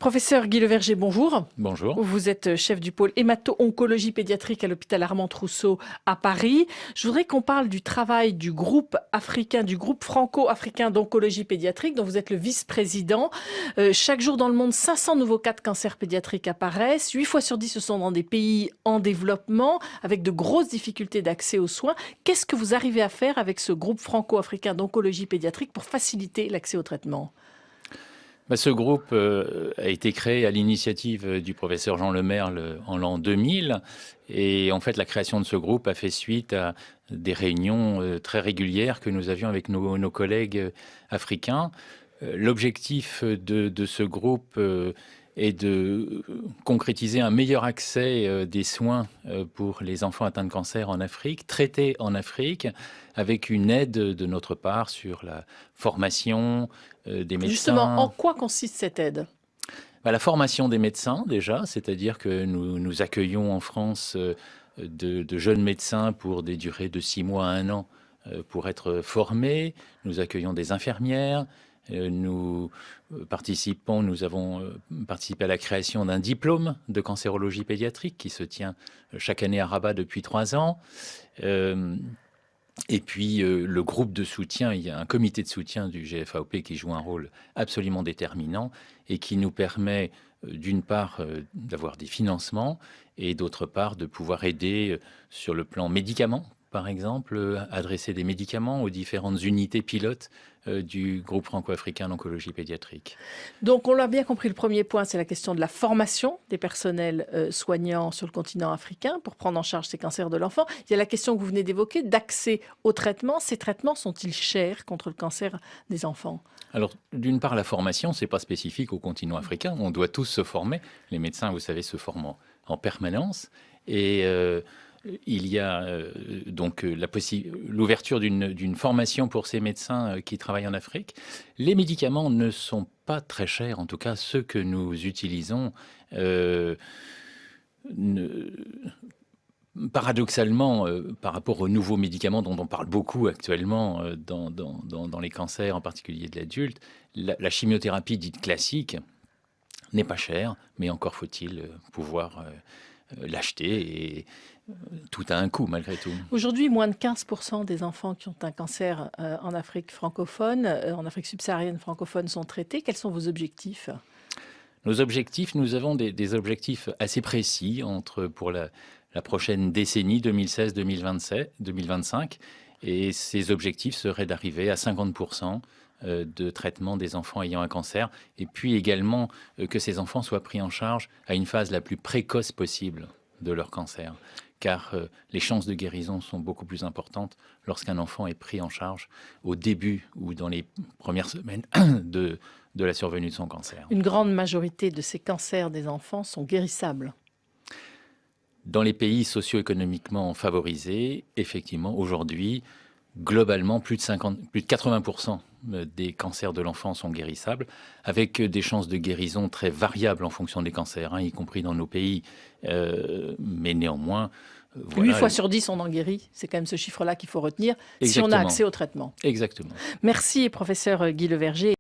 Professeur Guy Leverger, bonjour. Bonjour. Vous êtes chef du pôle hémato-oncologie pédiatrique à l'hôpital Armand-Trousseau à Paris. Je voudrais qu'on parle du travail du groupe africain, du groupe franco-africain d'oncologie pédiatrique, dont vous êtes le vice-président. Chaque jour dans le monde, 500 nouveaux cas de cancer pédiatrique apparaissent. 8 fois sur 10, ce sont dans des pays en développement, avec de grosses difficultés d'accès aux soins. Qu'est-ce que vous arrivez à faire avec ce groupe franco-africain d'oncologie pédiatrique pour faciliter l'accès au traitement ? Ce groupe a été créé à l'initiative du professeur Jean Lemerle en l'an 2000. Et en fait, la création de ce groupe a fait suite à des réunions très régulières que nous avions avec nos collègues africains. L'objectif de ce groupe est de concrétiser un meilleur accès des soins pour les enfants atteints de cancer en Afrique, traités en Afrique, avec une aide de notre part sur la formation des médecins. Justement, en quoi consiste cette aide ? La formation des médecins déjà, c'est-à-dire que nous accueillons en France de jeunes médecins pour des durées de 6 mois à 1 an pour être formés. Nous accueillons des infirmières. Nous avons participé à la création d'un diplôme de cancérologie pédiatrique qui se tient chaque année à Rabat depuis 3 ans. Et puis le groupe de soutien, il y a un comité de soutien du GFAOP qui joue un rôle absolument déterminant et qui nous permet d'une part d'avoir des financements et d'autre part de pouvoir aider sur le plan médicaments. Par exemple, adresser des médicaments aux différentes unités pilotes du groupe franco-africain d'oncologie pédiatrique. Donc, on l'a bien compris, le premier point, c'est la question de la formation des personnels soignants sur le continent africain pour prendre en charge ces cancers de l'enfant. Il y a la question que vous venez d'évoquer d'accès aux traitements. Ces traitements sont-ils chers contre le cancer des enfants ? Alors, d'une part, la formation, c'est pas spécifique au continent africain. On doit tous se former. Les médecins, vous savez, se forment en permanence. Et il y a donc l'ouverture d'une formation pour ces médecins qui travaillent en Afrique. Les médicaments ne sont pas très chers, en tout cas ceux que nous utilisons. Paradoxalement, par rapport aux nouveaux médicaments dont on parle beaucoup actuellement dans les cancers, en particulier de l'adulte, la chimiothérapie dite classique n'est pas chère, mais encore faut-il pouvoir l'acheter et tout a un coût malgré tout. Aujourd'hui, moins de 15% des enfants qui ont un cancer en Afrique francophone, en Afrique subsaharienne francophone, sont traités. Quels sont vos objectifs ? Nos objectifs, nous avons des objectifs assez précis pour la prochaine décennie 2016-2025. Et ces objectifs seraient d'arriver à 50% de traitement des enfants ayant un cancer. Et puis également que ces enfants soient pris en charge à une phase la plus précoce possible de leur cancer. Car les chances de guérison sont beaucoup plus importantes lorsqu'un enfant est pris en charge au début ou dans les premières semaines de la survenue de son cancer. Une grande majorité de ces cancers des enfants sont guérissables. Dans les pays socio-économiquement favorisés, effectivement, aujourd'hui, globalement, plus de 80% des cancers de l'enfant sont guérissables, avec des chances de guérison très variables en fonction des cancers, y compris dans nos pays. Mais néanmoins, 8 fois sur 10, on en guérit. C'est quand même ce chiffre-là qu'il faut retenir. Exactement. Si on a accès au traitement. Exactement. Merci, professeur Guy Leverger.